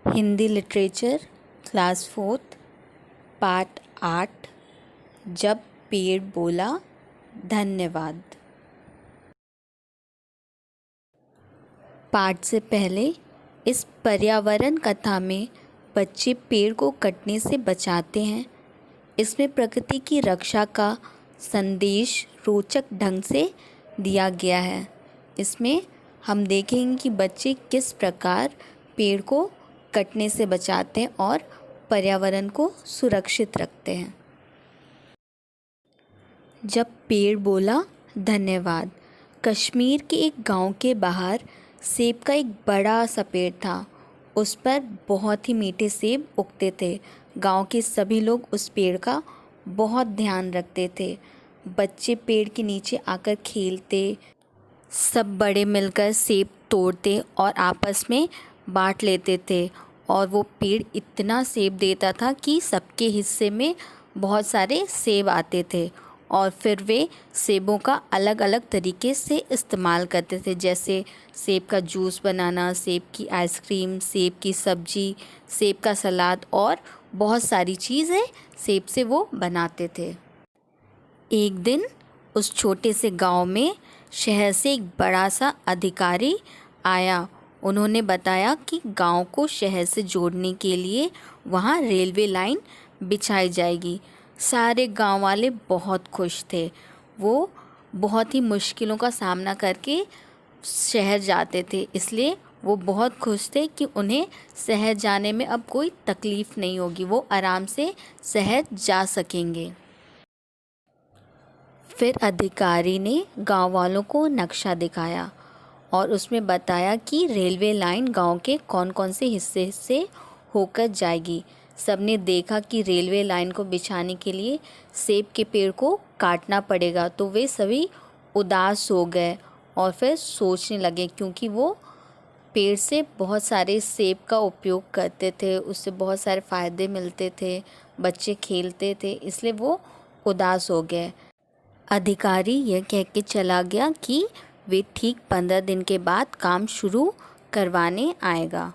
Hindi literature class 4 part 8 जब पेड़ बोला। धन्यवाद। पाठ से पहले इस पर्यावरण कथा में बच्चे पेड़ को कटने से बचाते हैं। इसमें प्रकृति की रक्षा का संदेश रोचक ढंग से दिया गया है। इसमें हम देखेंगे कि बच्चे किस प्रकार पेड़ को कटने से बचाते हैं और पर्यावरण को सुरक्षित रखते हैं। जब पेड़ बोला धन्यवाद। कश्मीर के एक गांव के बाहर सेब का एक बड़ा सा पेड़ था। उस पर बहुत ही मीठे सेब उगते थे। गांव के सभी लोग उस पेड़ का बहुत ध्यान रखते थे। बच्चे पेड़ के नीचे आकर खेलते, सब बड़े मिलकर सेब तोड़ते और आपस में बांट लेते थे। और वो पेड़ इतना सेब देता था कि सबके हिस्से में बहुत सारे सेब आते थे और फिर वे सेबों का अलग अलग तरीके से इस्तेमाल करते थे, जैसे सेब का जूस बनाना, सेब की आइसक्रीम, सेब की सब्जी, सेब का सलाद और बहुत सारी चीज़ें सेब से वो बनाते थे। एक दिन उस छोटे से गांव में शहर से एक बड़ा सा अधिकारी आया। उन्होंने बताया कि गांव को शहर से जोड़ने के लिए वहां रेलवे लाइन बिछाई जाएगी। सारे गांव वाले बहुत खुश थे। वो बहुत ही मुश्किलों का सामना करके शहर जाते थे, इसलिए वो बहुत खुश थे कि उन्हें शहर जाने में अब कोई तकलीफ़ नहीं होगी, वो आराम से शहर जा सकेंगे। फिर अधिकारी ने गांव वालों को नक्शा दिखाया और उसमें बताया कि रेलवे लाइन गांव के कौन कौन से हिस्से से होकर जाएगी। सबने देखा कि रेलवे लाइन को बिछाने के लिए सेब के पेड़ को काटना पड़ेगा, तो वे सभी उदास हो गए और फिर सोचने लगे, क्योंकि वो पेड़ से बहुत सारे सेब का उपयोग करते थे, उससे बहुत सारे फ़ायदे मिलते थे, बच्चे खेलते थे, इसलिए वो उदास हो गए। अधिकारी यह कह के चला गया कि वे ठीक 15 दिन के बाद काम शुरू करवाने आएगा।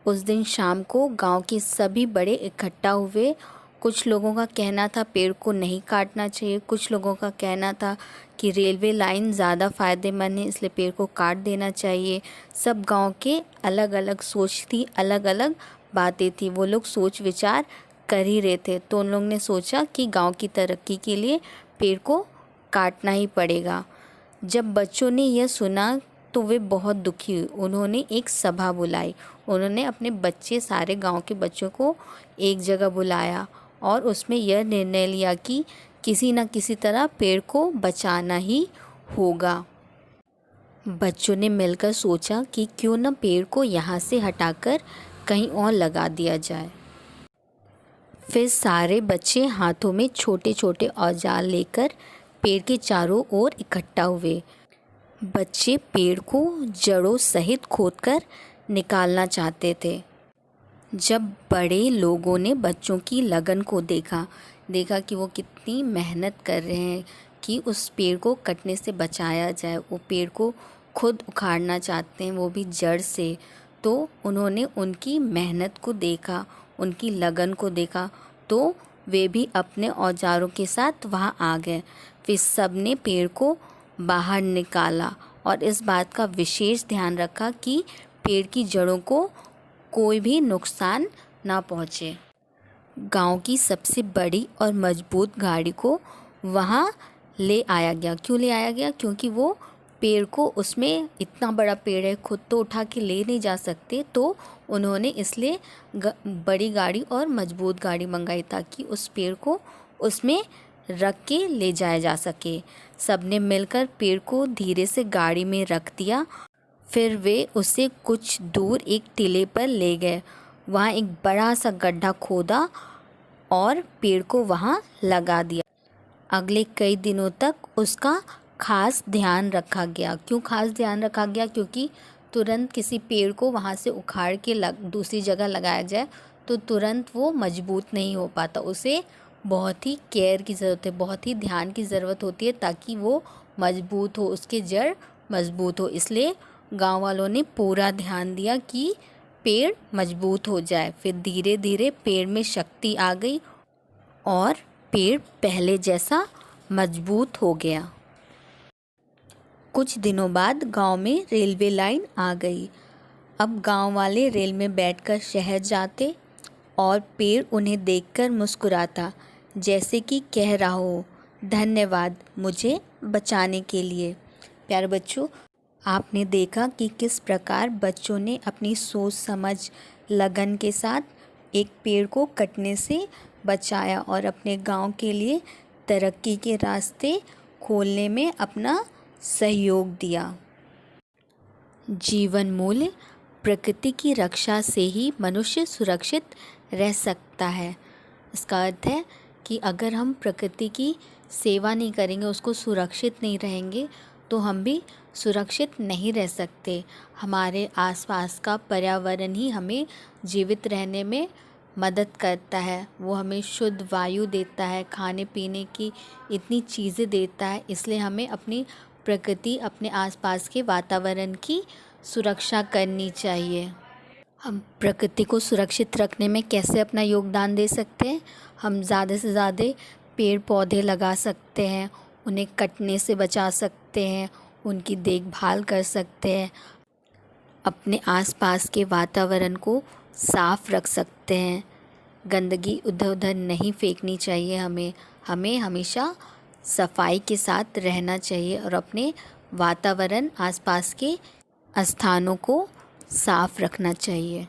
उस दिन शाम को गांव के सभी बड़े इकट्ठा हुए। कुछ लोगों का कहना था पेड़ को नहीं काटना चाहिए, कुछ लोगों का कहना था कि रेलवे लाइन ज़्यादा फ़ायदेमंद है, इसलिए पेड़ को काट देना चाहिए। सब गांव के अलग अलग सोच थी, अलग अलग बातें थी। वो लोग सोच विचार कर ही रहे थे, तो उन लोगों ने सोचा कि गांव की तरक्की के लिए पेड़ को काटना ही पड़ेगा। जब बच्चों ने यह सुना तो वे बहुत दुखी हुए। उन्होंने एक सभा बुलाई। उन्होंने अपने बच्चे, सारे गांव के बच्चों को एक जगह बुलाया और उसमें यह निर्णय लिया कि किसी न किसी तरह पेड़ को बचाना ही होगा। बच्चों ने मिलकर सोचा कि क्यों न पेड़ को यहाँ से हटाकर कहीं और लगा दिया जाए। फिर सारे बच्चे हाथों में छोटे छोटे औजार लेकर पेड़ के चारों ओर इकट्ठा हुए। बच्चे पेड़ को जड़ों सहित खोदकर निकालना चाहते थे। जब बड़े लोगों ने बच्चों की लगन को देखा कि वो कितनी मेहनत कर रहे हैं कि उस पेड़ को कटने से बचाया जाए, वो पेड़ को खुद उखाड़ना चाहते हैं, वो भी जड़ से, तो उन्होंने उनकी मेहनत को देखा, उनकी लगन को देखा, तो वे भी अपने औजारों के साथ वहाँ आ गए। फिर सब ने पेड़ को बाहर निकाला और इस बात का विशेष ध्यान रखा कि पेड़ की जड़ों को कोई भी नुकसान ना पहुँचे। गांव की सबसे बड़ी और मजबूत गाड़ी को वहाँ ले आया गया। क्यों ले आया गया? क्योंकि वो पेड़ को, उसमें इतना बड़ा पेड़ है, खुद तो उठा के ले नहीं जा सकते, तो उन्होंने इसलिए बड़ी गाड़ी और मजबूत गाड़ी मंगाई ताकि उस पेड़ को उसमें रख के ले जाया जा सके। सबने मिलकर पेड़ को धीरे से गाड़ी में रख दिया। फिर वे उसे कुछ दूर एक टीले पर ले गए। वहाँ एक बड़ा सा गड्ढा खोदा और पेड़ को वहाँ लगा दिया। अगले कई दिनों तक उसका खास ध्यान रखा गया। क्यों खास ध्यान रखा गया? क्योंकि तुरंत किसी पेड़ को वहाँ से उखाड़ के दूसरी जगह लगाया जाए तो तुरंत वो मजबूत नहीं हो पाता। उसे बहुत ही केयर की ज़रूरत है, बहुत ही ध्यान की ज़रूरत होती है ताकि वो मजबूत हो, उसके जड़ मजबूत हो। इसलिए गांव वालों ने पूरा ध्यान दिया कि पेड़ मजबूत हो जाए। फिर धीरे धीरे पेड़ में शक्ति आ गई और पेड़ पहले जैसा मजबूत हो गया। कुछ दिनों बाद गांव में रेलवे लाइन आ गई। अब गांव वाले रेल में बैठकर शहर जाते और पेड़ उन्हें देखकर मुस्कुराता, जैसे कि कह रहा हो, धन्यवाद मुझे बचाने के लिए। प्यारे बच्चों, आपने देखा कि किस प्रकार बच्चों ने अपनी सोच समझ लगन के साथ एक पेड़ को कटने से बचाया और अपने गांव के लिए तरक्की के रास्ते खोलने में अपना सहयोग दिया। जीवन मूल्य: प्रकृति की रक्षा से ही मनुष्य सुरक्षित रह सकता है। इसका अर्थ है कि अगर हम प्रकृति की सेवा नहीं करेंगे, उसको सुरक्षित नहीं रहेंगे, तो हम भी सुरक्षित नहीं रह सकते। हमारे आसपास का पर्यावरण ही हमें जीवित रहने में मदद करता है। वो हमें शुद्ध वायु देता है, खाने पीने की इतनी चीज़ें देता है। इसलिए हमें अपनी प्रकृति, अपने आसपास के वातावरण की सुरक्षा करनी चाहिए। हम प्रकृति को सुरक्षित रखने में कैसे अपना योगदान दे सकते हैं? हम ज़्यादा से ज़्यादा पेड़ पौधे लगा सकते हैं, उन्हें कटने से बचा सकते हैं, उनकी देखभाल कर सकते हैं, अपने आसपास के वातावरण को साफ रख सकते हैं। गंदगी इधर उधर नहीं फेंकनी चाहिए। हमें हमेशा सफाई के साथ रहना चाहिए और अपने वातावरण, आसपास के स्थानों को साफ रखना चाहिए।